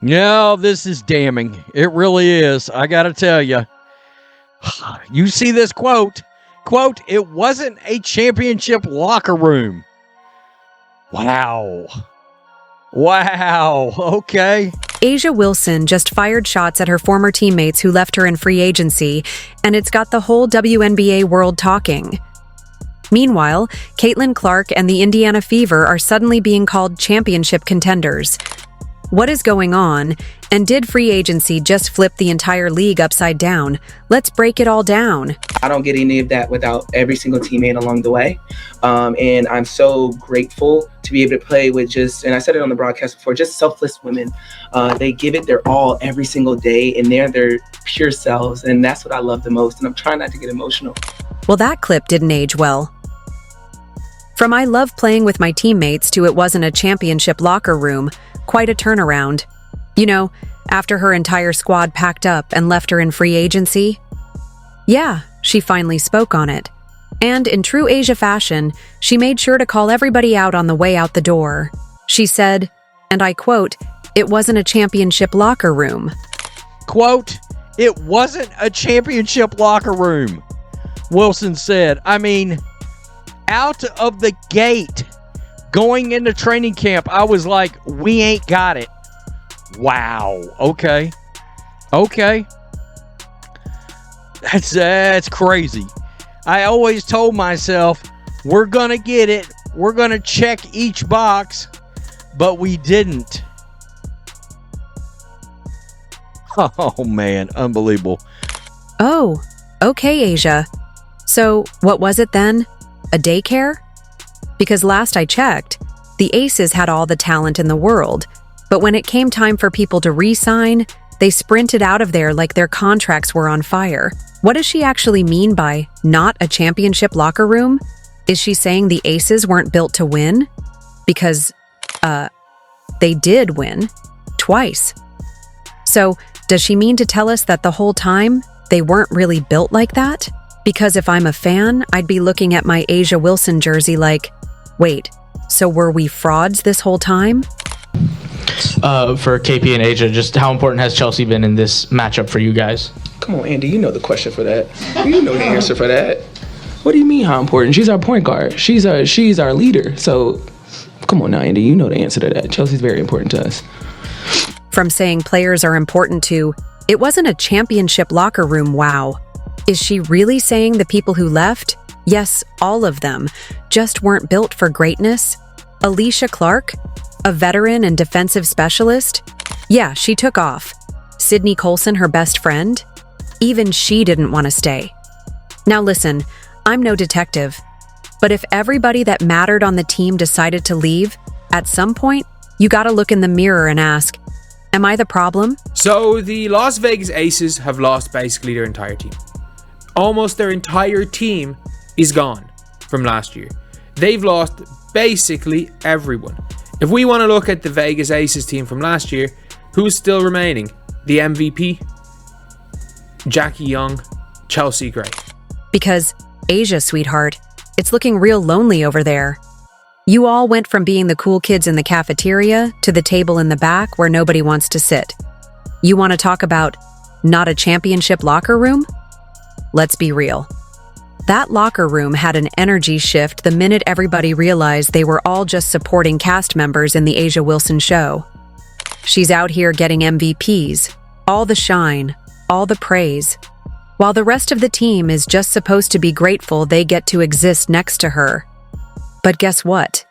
No, this is damning. It really is. I got to tell you. You see this quote. Quote, it wasn't a championship locker room. Wow. Wow. Okay. A'ja Wilson just fired shots at her former teammates who left her in free agency, and it's got the whole WNBA world talking. Meanwhile, Caitlin Clark and the Indiana Fever are suddenly being called championship contenders. What is going on? And did free agency just flip the entire league upside down? Let's break it all down. I don't get any of that without every single teammate along the way. And I'm so grateful to be able to play with and I said it on the broadcast before, just selfless women. They give it their all every single day, and they're their pure selves. And that's what I love the most. And I'm trying not to get emotional. Well, that clip didn't age well. From I love playing with my teammates to it wasn't a championship locker room, quite a turnaround. You know, after her entire squad packed up and left her in free agency? Yeah, she finally spoke on it. And in true A'ja fashion, she made sure to call everybody out on the way out the door. She said, and I quote, "It wasn't a championship locker room." Quote, it wasn't a championship locker room, Wilson said. I mean, out of the gate, going into training camp, I was like, we ain't got it. Wow. Okay. That's crazy. I always told myself, we're going to get it. We're going to check each box, but we didn't. Oh, man. Unbelievable. Oh, okay, A'ja. So, what was it then? A daycare? Because last I checked, the Aces had all the talent in the world, but when it came time for people to re-sign, they sprinted out of there like their contracts were on fire. What does she actually mean by not a championship locker room? Is she saying the Aces weren't built to win? Because, they did win. Twice. So, does she mean to tell us that the whole time, they weren't really built like that? Because if I'm a fan, I'd be looking at my A'ja Wilson jersey like, wait, so were we frauds this whole time? For KP and A'ja, just how important has Chelsea been in this matchup for you guys? Come on, Andy, you know the question for that. You know the answer for that. What do you mean how important? She's our point guard. She's our leader. So come on now, Andy, you know the answer to that. Chelsea's very important to us. From saying players are important to, it wasn't a championship locker room, wow. Is she really saying the people who left, yes, all of them, just weren't built for greatness? Alicia Clark, a veteran and defensive specialist? Yeah, she took off. Sydney Colson, her best friend? Even she didn't want to stay. Now listen, I'm no detective, but if everybody that mattered on the team decided to leave, at some point, you gotta look in the mirror and ask, am I the problem? So the Las Vegas Aces have lost basically their entire team. Almost their entire team is gone from last year. They've lost basically everyone. If we want to look at the Vegas Aces team from last year, who's still remaining? The MVP? Jackie Young, Chelsea Gray. Because, A'ja, sweetheart, it's looking real lonely over there. You all went from being the cool kids in the cafeteria to the table in the back where nobody wants to sit. You want to talk about not a championship locker room? Let's be real. That locker room had an energy shift the minute everybody realized they were all just supporting cast members in the A'ja Wilson show. She's out here getting MVPs, all the shine, all the praise, while the rest of the team is just supposed to be grateful they get to exist next to her. But guess what?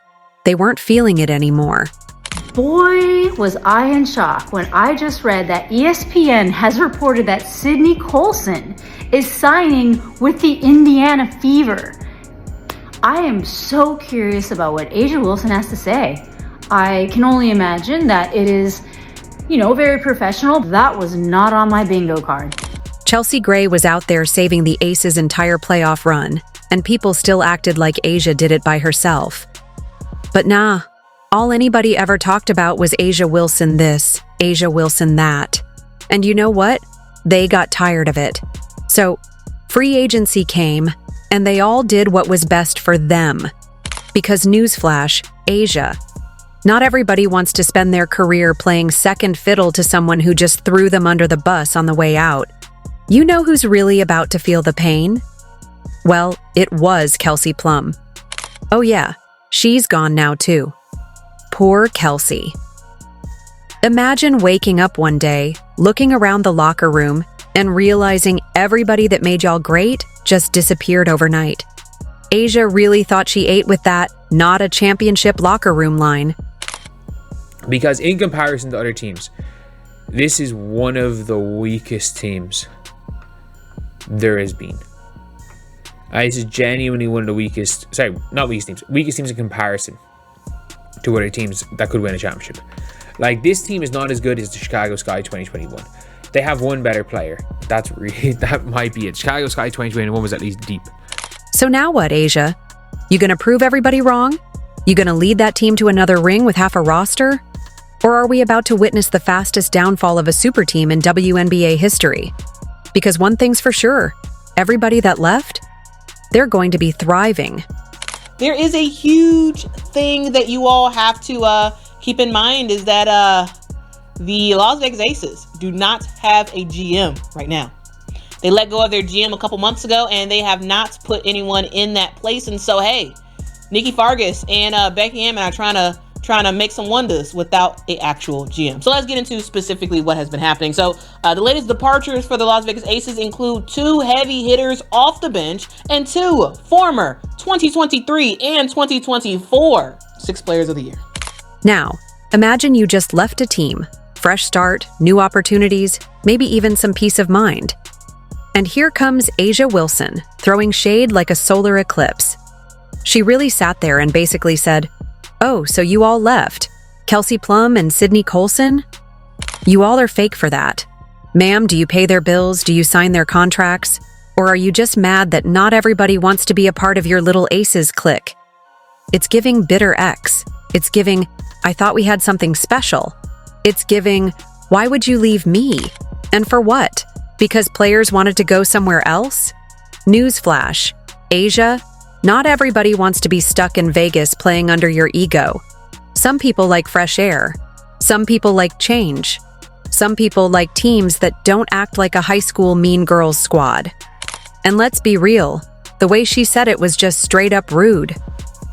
They weren't feeling it anymore. Boy, was I in shock when I just read that ESPN has reported that Sydney Colson is signing with the Indiana Fever. I am so curious about what A'ja Wilson has to say. I can only imagine that it is, very professional. That was not on my bingo card. Chelsea Gray was out there saving the Aces' entire playoff run, and people still acted like A'ja did it by herself. But nah, all anybody ever talked about was A'ja Wilson this, A'ja Wilson that. And you know what? They got tired of it. So, free agency came, and they all did what was best for them. Because newsflash, A'ja, Not everybody wants to spend their career playing second fiddle to someone who just threw them under the bus on the way out. You know who's really about to feel the pain? Well, it was Kelsey Plum. Oh yeah, she's gone now too. Poor Kelsey. Imagine waking up one day, looking around the locker room, and realizing everybody that made y'all great just disappeared overnight. Asia really thought she ate with that "not a championship locker room" line. Because in comparison to other teams, this is one of the weakest teams there has been. This is genuinely one of the weakest, weakest teams in comparison to other teams that could win a championship. Like, this team is not as good as the Chicago Sky 2021. They have one better player. That might be it. Chicago Sky 2021 was at least deep. So now what, Asia? You gonna prove everybody wrong? You gonna lead that team to another ring with half a roster? Or are we about to witness the fastest downfall of a super team in WNBA history? Because one thing's for sure, everybody that left, they're going to be thriving. There is a huge thing that you all have to keep in mind is that the Las Vegas Aces do not have a GM right now. They let go of their GM a couple months ago, and they have not put anyone in that place. And so, hey, Nikki Fargas and Becky Hammond are trying to make some wonders without an actual GM. So let's get into specifically what has been happening. So the latest departures for the Las Vegas Aces include 2 heavy hitters off the bench and 2 former 2023 and 2024 Sixth Players of the Year. Now, imagine you just left a team, fresh start, new opportunities, maybe even some peace of mind. And here comes Asia Wilson, throwing shade like a solar eclipse. She really sat there and basically said, "Oh, so you all left? Kelsey Plum and Sydney Colson? You all are fake for that. Ma'am, do you pay their bills? Do you sign their contracts? Or are you just mad that not everybody wants to be a part of your little Aces clique?" It's giving bitter X. It's giving, "I thought we had something special." It's giving, "Why would you leave me? And for what? Because players wanted to go somewhere else?" Newsflash, Asia, not everybody wants to be stuck in Vegas playing under your ego. Some people like fresh air. Some people like change. Some people like teams that don't act like a high school mean girls squad. And let's be real, the way she said it was just straight up rude.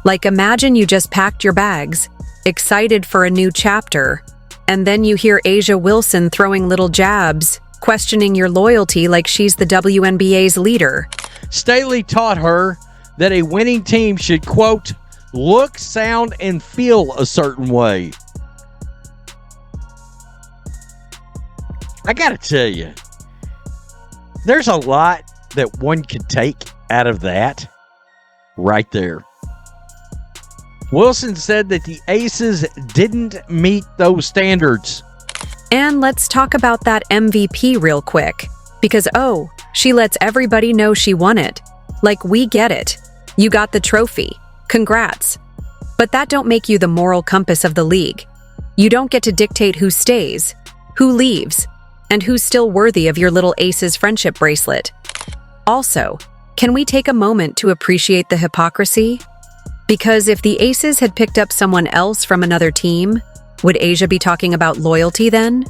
Like, imagine you just packed your bags, excited for a new chapter, and then you hear Asia Wilson throwing little jabs, questioning your loyalty like she's the WNBA's leader. Staley taught her that a winning team should, quote, look, sound, and feel a certain way. I gotta tell you, there's a lot that one could take out of that right there. Wilson said that the Aces didn't meet those standards. And let's talk about that MVP real quick. Because, oh, she lets everybody know she won it. Like, we get it. You got the trophy. Congrats. But that don't make you the moral compass of the league. You don't get to dictate who stays, who leaves, and who's still worthy of your little Aces friendship bracelet. Also, can we take a moment to appreciate the hypocrisy? Because if the Aces had picked up someone else from another team, would Asia be talking about loyalty then?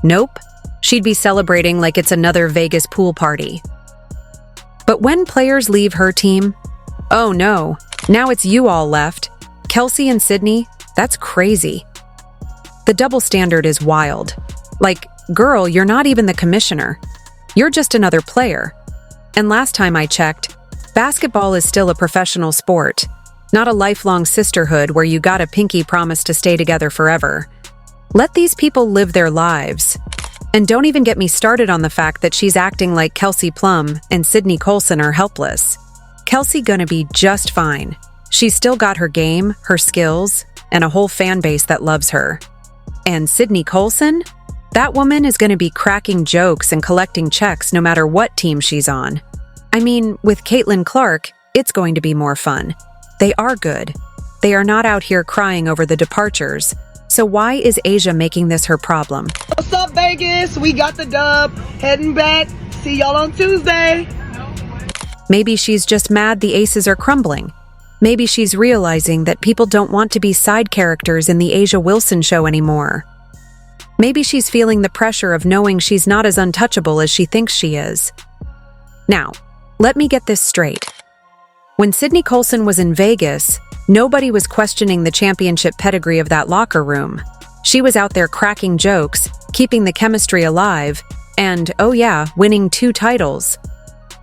Nope. She'd be celebrating like it's another Vegas pool party. But when players leave her team, oh no, now it's you all left. Kelsey and Sydney, that's crazy. The double standard is wild. Like, girl, you're not even the commissioner. You're just another player. And last time I checked, basketball is still a professional sport, not a lifelong sisterhood where you got a pinky promise to stay together forever. Let these people live their lives. And don't even get me started on the fact that she's acting like Kelsey Plum and Sydney Colson are helpless. Kelsey gonna be just fine. She's still got her game, her skills, and a whole fan base that loves her. And Sydney Colson? That woman is gonna be cracking jokes and collecting checks no matter what team she's on. I mean, with Caitlin Clark, it's going to be more fun. They are good. They are not out here crying over the departures. So why is Asia making this her problem? What's up, Vegas? We got the dub. Heading back. See y'all on Tuesday. Maybe she's just mad the Aces are crumbling. Maybe she's realizing that people don't want to be side characters in the Asia Wilson show anymore. Maybe she's feeling the pressure of knowing she's not as untouchable as she thinks she is. Now, let me get this straight. When Sydney Colson was in Vegas, nobody was questioning the championship pedigree of that locker room. She was out there cracking jokes, keeping the chemistry alive, and, oh yeah, winning 2 titles.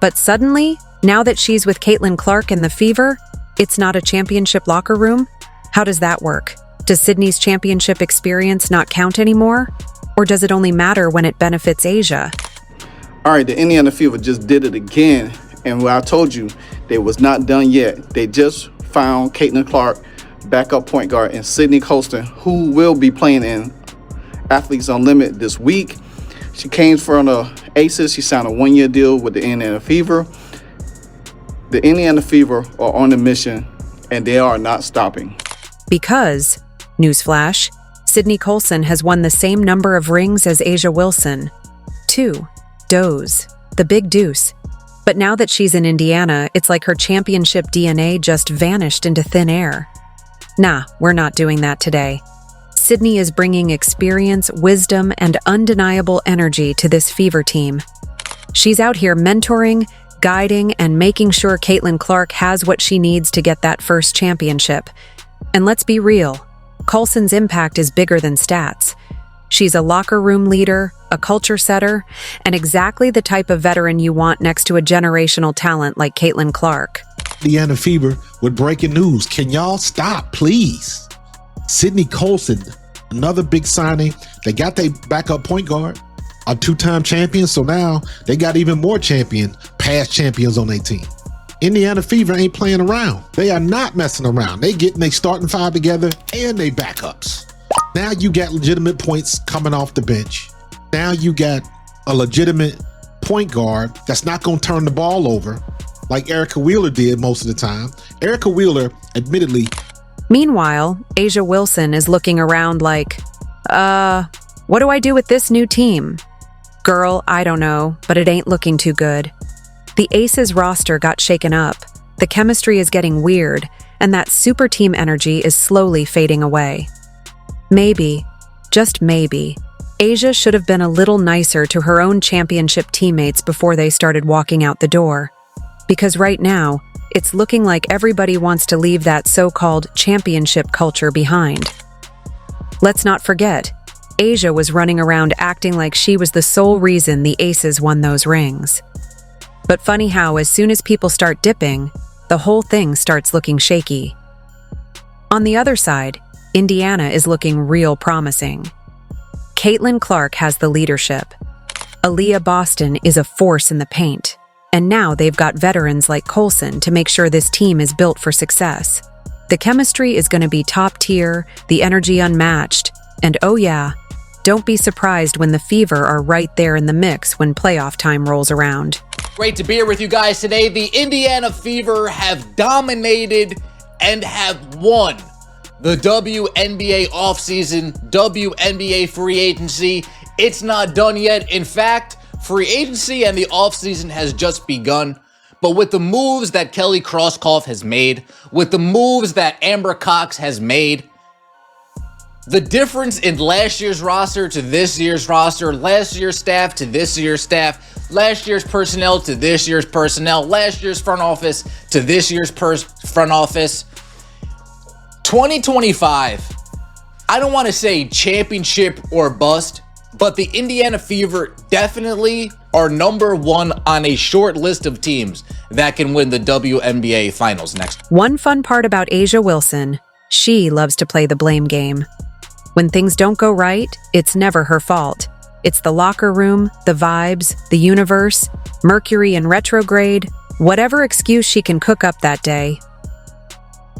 But suddenly, now that she's with Caitlin Clark and the Fever, it's not a championship locker room? How does that work? Does Sydney's championship experience not count anymore? Or does it only matter when it benefits Asia? All right, the Indiana Fever just did it again. And what I told you, they was not done yet. They just found Caitlin Clark, backup point guard, and Sydney Colston, who will be playing in Athletes Unlimited this week. She came from the Aces. She signed a 1-year deal with the Indiana Fever. The Indiana Fever are on a mission, and they are not stopping. Because, newsflash, Sydney Colson has won the same number of rings as Asia Wilson. 2. Doze. The big deuce. But now that she's in Indiana, it's like her championship DNA just vanished into thin air. Nah, we're not doing that today. Sydney is bringing experience, wisdom, and undeniable energy to this Fever team. She's out here mentoring, guiding, and making sure Caitlin Clark has what she needs to get that first championship. And let's be real, Colson's impact is bigger than stats. She's a locker room leader, a culture setter, and exactly the type of veteran you want next to a generational talent like Caitlin Clark. Indiana Fever with breaking news. Can y'all stop, please? Sydney Colson, another big signing. They got their backup point guard, a 2-time champion, so now they got even more past champions on their team. Indiana Fever ain't playing around. They are not messing around. They getting their starting 5 together and they backups. Now you got legitimate points coming off the bench. Now you got a legitimate point guard that's not going to turn the ball over like Erica Wheeler did most of the time. Erica Wheeler, admittedly. Meanwhile, Asia Wilson is looking around like, what do I do with this new team? Girl, I don't know, but it ain't looking too good. The Aces roster got shaken up, the chemistry is getting weird, and that super team energy is slowly fading away. Maybe, just maybe, Asia should have been a little nicer to her own championship teammates before they started walking out the door. Because right now, it's looking like everybody wants to leave that so-called championship culture behind. Let's not forget, Asia was running around acting like she was the sole reason the Aces won those rings. But funny how as soon as people start dipping, the whole thing starts looking shaky. On the other side, Indiana is looking real promising. Caitlin Clark has the leadership. Aaliyah Boston is a force in the paint. And now they've got veterans like Colson to make sure this team is built for success. The chemistry is going to be top tier, the energy unmatched, and oh yeah, don't be surprised when the Fever are right there in the mix when playoff time rolls around. Great to be here with you guys today. The Indiana Fever have dominated and have won the WNBA offseason, WNBA free agency. It's not done yet. In fact, free agency and the offseason has just begun. But with the moves that Kelly Krauskopf has made, with the moves that Amber Cox has made, the difference in last year's roster to this year's roster, last year's staff to this year's staff, last year's personnel to this year's personnel, last year's front office to this year's front office. 2025, I don't want to say championship or bust, but the Indiana Fever definitely are number one on a short list of teams that can win the WNBA finals next. One fun part about Asia Wilson, she loves to play the blame game. When things don't go right, it's never her fault. It's the locker room, the vibes, the universe, Mercury in retrograde, whatever excuse she can cook up that day.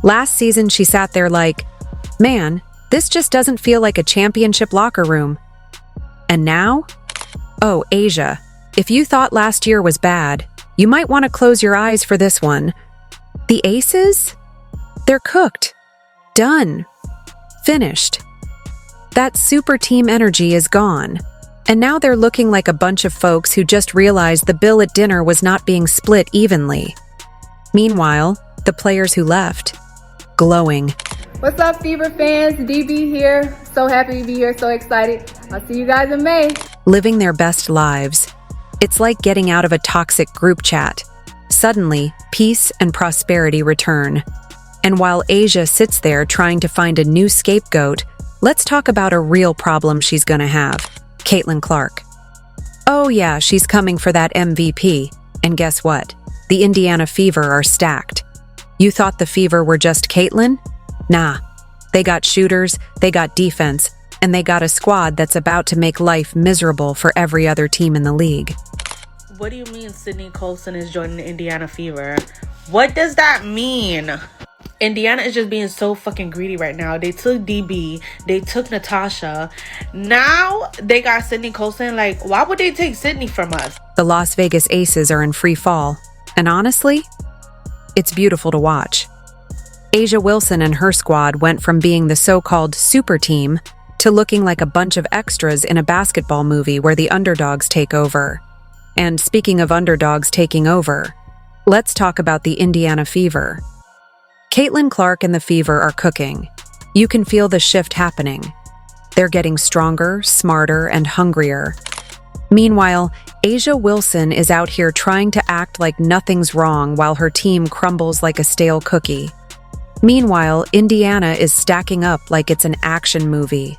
Last season, she sat there like, man, this just doesn't feel like a championship locker room. And now? Oh, Asia, if you thought last year was bad, you might want to close your eyes for this one. The Aces? They're cooked. Done. Finished. That super team energy is gone. And now they're looking like a bunch of folks who just realized the bill at dinner was not being split evenly. Meanwhile, The players who left, glowing. What's up, Fever fans? DB here. So happy to be here, so excited. I'll see you guys in May. Living their best lives. It's like getting out of a toxic group chat. Suddenly, peace and prosperity return. And while Asia sits there trying to find a new scapegoat, let's talk about a real problem she's gonna have. Caitlin Clark. Oh yeah, she's coming for that MVP. And guess what? The Indiana Fever are stacked. You thought the Fever were just Caitlin? Nah. They got shooters, they got defense, and they got a squad that's about to make life miserable for every other team in the league. What do you mean Sydney Colson is joining the Indiana Fever? What does that mean? Indiana is just being so fucking greedy right now. They took DB, they took Natasha. Now they got Sydney Colson. Like, why would they take Sydney from us? The Las Vegas Aces are in free fall. And honestly, it's beautiful to watch. Asia Wilson and her squad went from being the so-called super team to looking like a bunch of extras in a basketball movie where the underdogs take over. And speaking of underdogs taking over, let's talk about the Indiana Fever. Caitlin Clark and the Fever are cooking. You can feel the shift happening. They're getting stronger, smarter, and hungrier. Meanwhile, Asia Wilson is out here trying to act like nothing's wrong while her team crumbles like a stale cookie. Meanwhile, Indiana is stacking up like it's an action movie.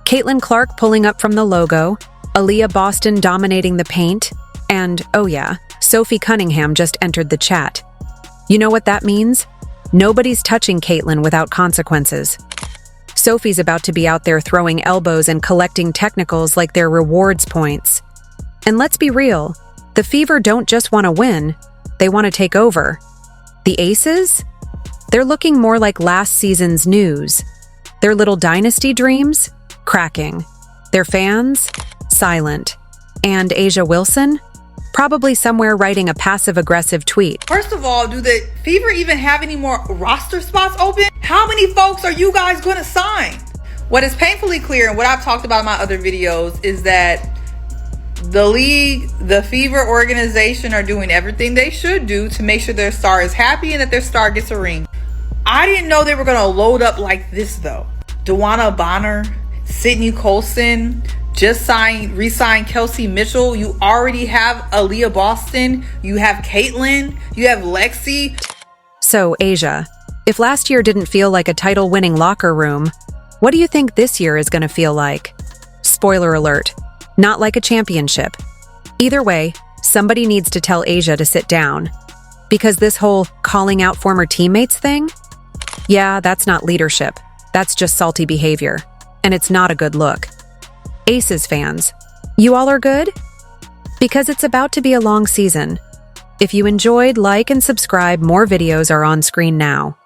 Caitlin Clark pulling up from the logo, Aaliyah Boston dominating the paint, and, oh yeah, Sophie Cunningham just entered the chat. You know what that means? Nobody's touching Caitlin without consequences. Sophie's about to be out there throwing elbows and collecting technicals like they're rewards points. And let's be real, the Fever don't just want to win, they want to take over. The Aces? They're looking more like last season's news. Their little dynasty dreams? Cracking. Their fans? Silent. And Asia Wilson? Probably somewhere writing a passive-aggressive tweet. First of all, do the Fever even have any more roster spots open? How many folks are you guys going to sign? What is painfully clear, and what I've talked about in my other videos, is that the league, the Fever organization are doing everything they should do to make sure their star is happy and that their star gets a ring. I didn't know they were going to load up like this, though. Dewana Bonner, Sydney Colson, just re-signed Kelsey Mitchell. You already have Aaliyah Boston. You have Caitlin. You have Lexi. So, Asia, if last year didn't feel like a title-winning locker room, what do you think this year is going to feel like? Spoiler alert, not like a championship. Either way, somebody needs to tell Asia to sit down. Because this whole calling out former teammates thing? Yeah, that's not leadership. That's just salty behavior. And it's not a good look. Aces fans, you all are good? Because it's about to be a long season. If you enjoyed, like and subscribe. More videos are on screen now.